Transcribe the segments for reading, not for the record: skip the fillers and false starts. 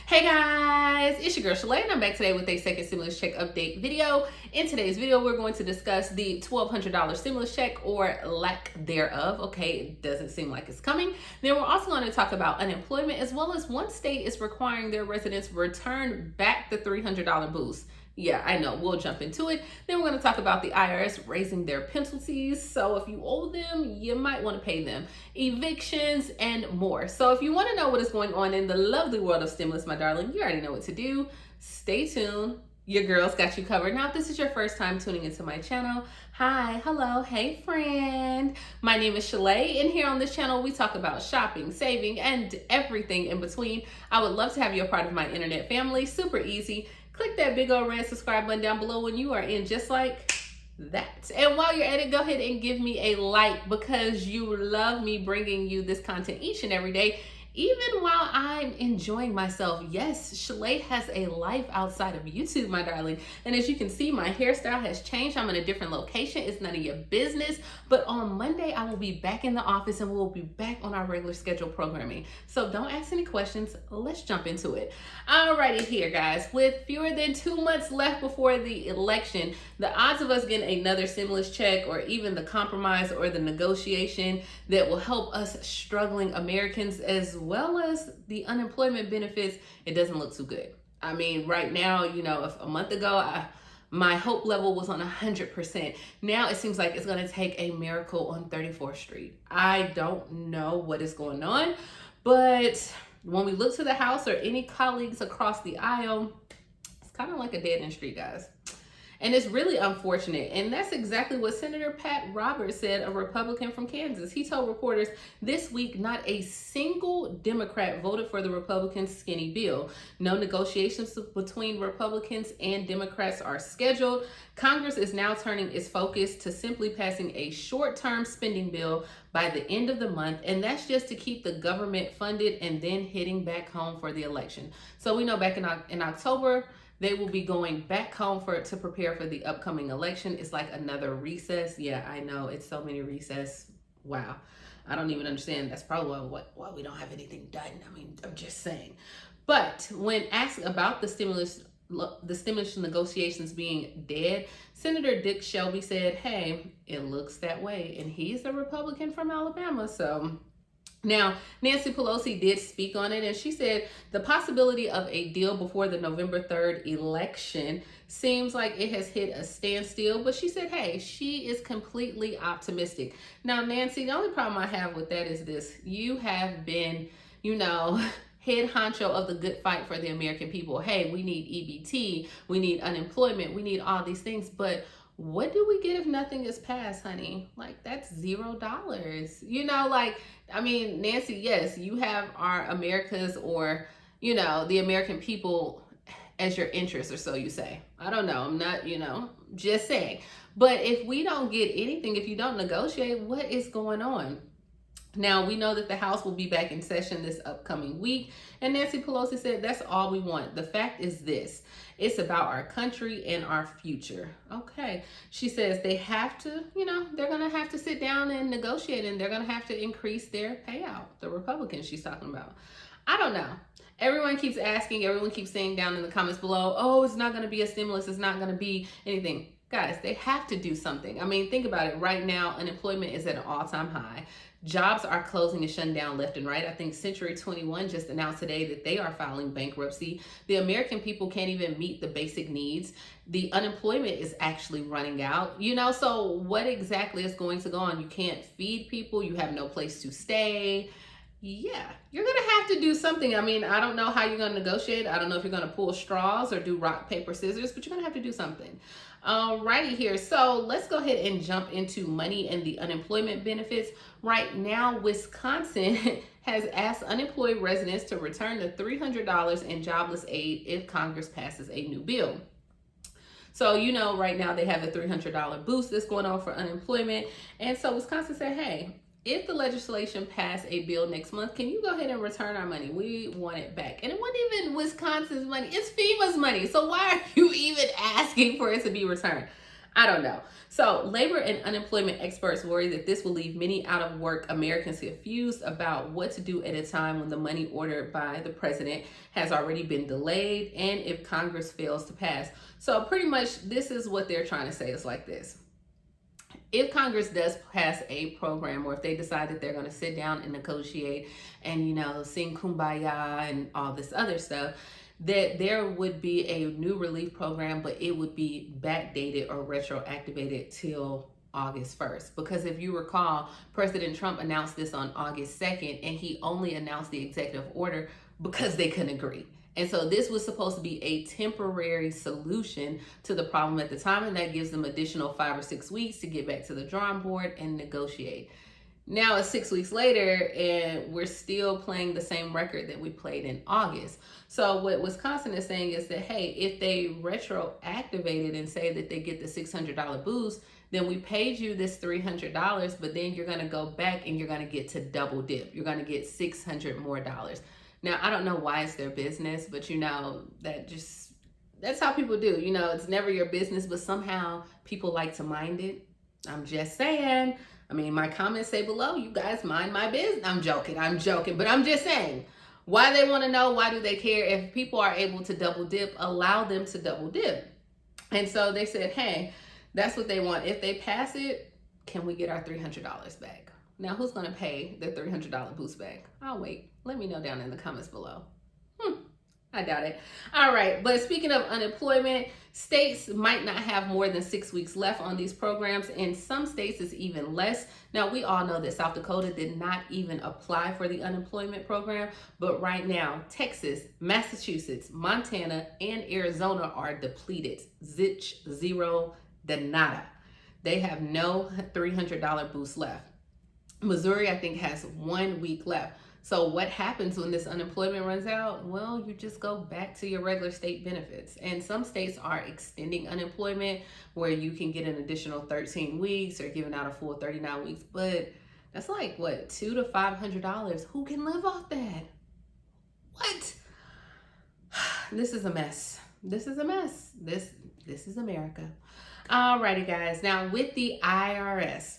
Hey guys, it's your girl Shalae and I'm back today with a second stimulus check update video. In today's video, we're going to discuss the $1,200 stimulus check or lack thereof. Okay, it doesn't seem like it's coming. Then we're also going to talk about unemployment, as well as one state is requiring their residents return back the $300 boost. Yeah, I know, we'll jump into it. Then we're going to talk about the IRS raising their penalties. So if you owe them, you might want to pay them. Evictions and more. So if you want to know what is going on in the lovely world of stimulus, my darling, you already know what to do. Stay tuned. Your girl's got you covered. Now, if this is your first time tuning into my channel, hi, hello, hey friend. My name is Shalae, and here on this channel, we talk about shopping, saving, and everything in between. I would love to have you a part of my internet family. Super easy. Click that big old red subscribe button down below when you are in, just like that. And while you're at it, go ahead and give me a like, because you love me bringing you this content each and every day, even while I'm enjoying myself. Yes, Shalae has a life outside of YouTube, my darling. And as you can see, my hairstyle has changed. I'm in a different location. It's none of your business. But on Monday, I will be back in the office and we'll be back on our regular schedule programming. So don't ask any questions. Let's jump into it. Alrighty here, guys. With fewer than 2 months left before the election, the odds of us getting another stimulus check, or even the compromise or the negotiation that will help us struggling Americans, as well as the unemployment benefits, it doesn't look too good. I mean, right now, if a month ago, my hope level was on 100%. Now it seems like it's going to take a miracle on 34th Street. I don't know what is going on, but when we look to the House or any colleagues across the aisle, it's kind of like a dead end street, guys. And it's really unfortunate. And that's exactly what Senator Pat Roberts said, a Republican from Kansas. He told reporters this week not a single Democrat voted for the Republicans' skinny bill. No negotiations between Republicans and Democrats are scheduled. Congress is now turning its focus to simply passing a short-term spending bill by the end of the month. And that's just to keep the government funded and then heading back home for the election. So we know back in October, they will be going back home to prepare for the upcoming election. It's like another recess. Yeah, I know, it's so many recess. Wow. I don't even understand. That's probably why we don't have anything done. I mean, I'm just saying. But when asked about the stimulus negotiations being dead, Senator Dick Shelby said, hey, it looks that way. And he's a Republican from Alabama. So now, Nancy Pelosi did speak on it, and she said the possibility of a deal before the November 3rd election seems like it has hit a standstill, but she said, hey, she is completely optimistic. Now, Nancy, the only problem I have with that is this. You have been, head honcho of the good fight for the American people. Hey, we need EBT, we need unemployment, we need all these things, but what do we get if nothing is passed, honey? Like, that's $0. Nancy, yes, you have our Americas, or, the American people as your interest, or so you say. I don't know. I'm not, just saying. But if we don't get anything, if you don't negotiate, what is going on? Now, we know that the House will be back in session this upcoming week. And Nancy Pelosi said, that's all we want. The fact is this. It's about our country and our future. Okay. She says they have to, they're going to have to sit down and negotiate, and they're going to have to increase their payout. The Republicans she's talking about. I don't know. Everyone keeps asking, everyone keeps saying down in the comments below, oh, it's not going to be a stimulus. It's not going to be anything. Guys, they have to do something. I mean, think about it. Right now, unemployment is at an all-time high. Jobs are closing and shutting down left and right. I think Century 21 just announced today that they are filing bankruptcy. The American people can't even meet the basic needs. The unemployment is actually running out. So what exactly is going to go on? You can't feed people. You have no place to stay. Yeah, you're going to have to do something. I mean, I don't know how you're going to negotiate. I don't know if you're going to pull straws or do rock, paper, scissors, but you're going to have to do something. Alrighty here. So let's go ahead and jump into money and the unemployment benefits. Right now, Wisconsin has asked unemployed residents to return the $300 in jobless aid if Congress passes a new bill. So, right now they have a $300 boost that's going on for unemployment. And so Wisconsin said, hey, if the legislation passed a bill next month, can you go ahead and return our money? We want it back. And it wasn't even Wisconsin's money. It's FEMA's money. So why are you even asking for it to be returned? I don't know. So, labor and unemployment experts worry that this will leave many out of work Americans confused about what to do at a time when the money ordered by the president has already been delayed and if Congress fails to pass. So, pretty much, this is what they're trying to say is like this. If Congress does pass a program, or if they decide that they're going to sit down and negotiate and, sing kumbaya and all this other stuff, that there would be a new relief program, but it would be backdated or retroactivated till August 1st. Because if you recall, President Trump announced this on August 2nd, and he only announced the executive order because they couldn't agree. And so this was supposed to be a temporary solution to the problem at the time, and that gives them additional 5 or 6 weeks to get back to the drawing board and negotiate. Now it's 6 weeks later, and we're still playing the same record that we played in August. So what Wisconsin is saying is that, hey, if they retroactivate it and say that they get the $600 boost, then we paid you this $300, but then you're going to go back and you're going to get to double dip. You're going to get $600 more. Now, I don't know why it's their business, but that's how people do. It's never your business, but somehow people like to mind it. I'm just saying. I mean, my comments say below, you guys mind my business. I'm joking, but I'm just saying. Why they want to know, why do they care? If people are able to double dip, allow them to double dip. And so they said, hey, that's what they want. If they pass it, can we get our $300 back? Now, who's going to pay the $300 boost back? I'll wait. Let me know down in the comments below. I doubt it. All right. But speaking of unemployment, states might not have more than 6 weeks left on these programs. In some states, it's even less. Now, we all know that South Dakota did not even apply for the unemployment program. But right now, Texas, Massachusetts, Montana, and Arizona are depleted. Zilch, zero, de nada. They have no $300 boost left. Missouri, I think, has 1 week left. So what happens when this unemployment runs out? Well, you just go back to your regular state benefits. And some states are extending unemployment where you can get an additional 13 weeks or giving out a full 39 weeks. But that's like, what, $200 to $500? Who can live off that? What? This is a mess. This is a mess. This is America. Alrighty, guys. Now, with the IRS,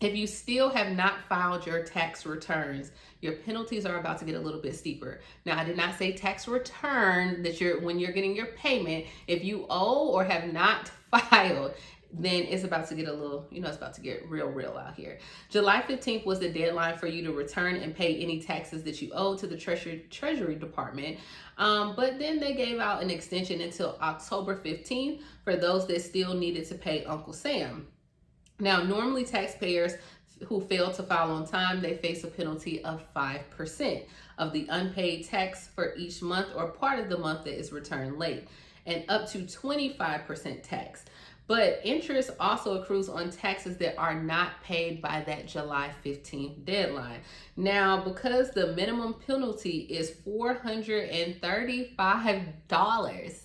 if you still have not filed your tax returns, your penalties are about to get a little bit steeper. Now, I did not say tax return when you're getting your payment. If you owe or have not filed, then it's about to get a little, it's about to get real out here. July 15th was the deadline for you to return and pay any taxes that you owe to the Treasury Department. But then they gave out an extension until October 15th for those that still needed to pay Uncle Sam. Now, normally taxpayers who fail to file on time, they face a penalty of 5% of the unpaid tax for each month or part of the month that is returned late, and up to 25% tax. But interest also accrues on taxes that are not paid by that July 15th deadline. Now, because the minimum penalty is $435,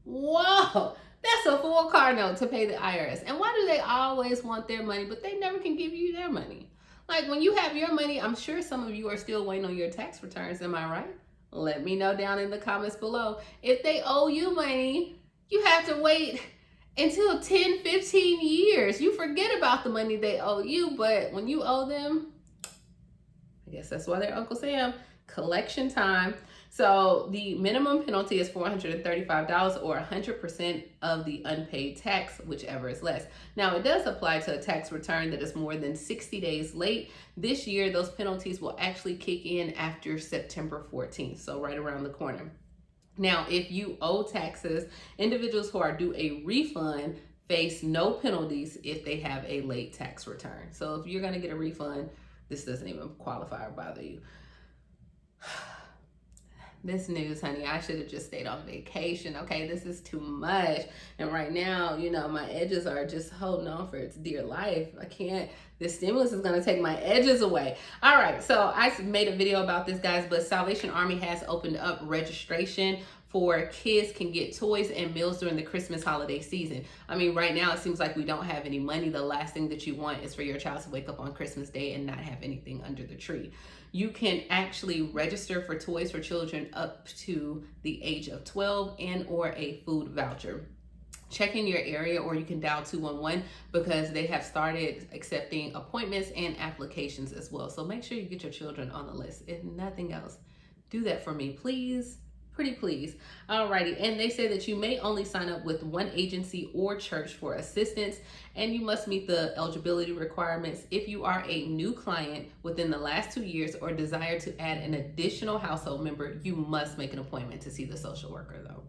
whoa! That's a full car note to pay the IRS. And why do they always want their money, but they never can give you their money? Like, when you have your money, I'm sure some of you are still waiting on your tax returns. Am I right? Let me know down in the comments below. If they owe you money, you have to wait until 10, 15 years. You forget about the money they owe you, but when you owe them, I guess that's why they're Uncle Sam. Collection time. So the minimum penalty is $435 or 100% of the unpaid tax, whichever is less. Now, it does apply to a tax return that is more than 60 days late. This year, those penalties will actually kick in after September 14th, so right around the corner. Now, if you owe taxes, individuals who are due a refund face no penalties if they have a late tax return. So if you're going to get a refund, this doesn't even qualify or bother you. This news, honey, I should have just stayed on vacation. Okay, this is too much. And right now, my edges are just holding on for its dear life. I can't. This stimulus is going to take my edges away. All right, so I made a video about this, guys, but Salvation Army has opened up registration for kids can get toys and meals during the Christmas holiday season. I mean, right now it seems like we don't have any money. The last thing that you want is for your child to wake up on Christmas Day and not have anything under the tree. You can actually register for toys for children up to the age of 12 and or a food voucher. check in your area, or you can dial 211 because they have started accepting appointments and applications as well. So make sure you get your children on the list. If nothing else, do that for me, please. Pretty please. Alrighty, and they say that you may only sign up with one agency or church for assistance, and you must meet the eligibility requirements. If you are a new client within the last 2 years or desire to add an additional household member, you must make an appointment to see the social worker though.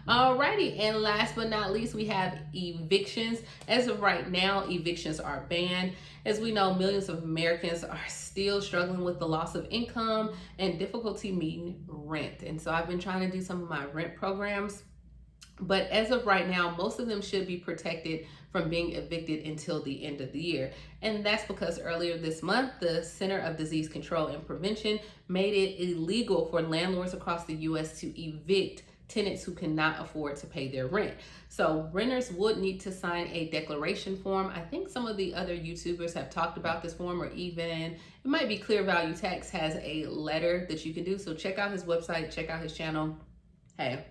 Alrighty, and last but not least, we have evictions. As of right now, evictions are banned. As we know, millions of Americans are still struggling with the loss of income and difficulty meeting rent. And so I've been trying to do some of my rent programs, but as of right now, most of them should be protected from being evicted until the end of the year. And that's because earlier this month, the Center of Disease Control and Prevention made it illegal for landlords across the U.S. to evict tenants who cannot afford to pay their rent. So renters would need to sign a declaration form. I think some of the other YouTubers have talked about this form, or even it might be Clear Value Tax has a letter that you can do. So check out his website, check out his channel. Hey,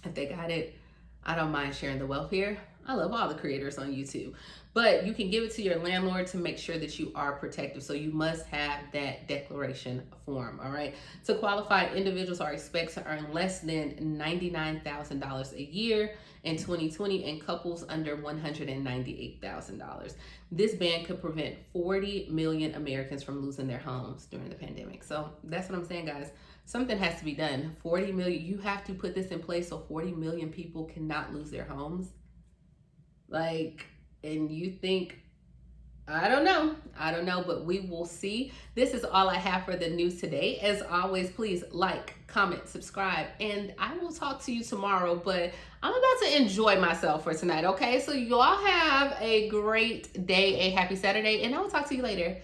if they got it, I don't mind sharing the wealth here. I love all the creators on YouTube, but you can give it to your landlord to make sure that you are protected. So you must have that declaration form, all right? To qualify, individuals are expected to earn less than $99,000 a year in 2020 and couples under $198,000. This ban could prevent 40 million Americans from losing their homes during the pandemic. So that's what I'm saying, guys. Something has to be done. 40 million, you have to put this in place so 40 million people cannot lose their homes. Like, and you think, I don't know, but we will see. This is all I have for the news today. As always, please like, comment, subscribe, and I will talk to you tomorrow, but I'm about to enjoy myself for tonight, okay? So you all have a great day, a happy Saturday, and I will talk to you later.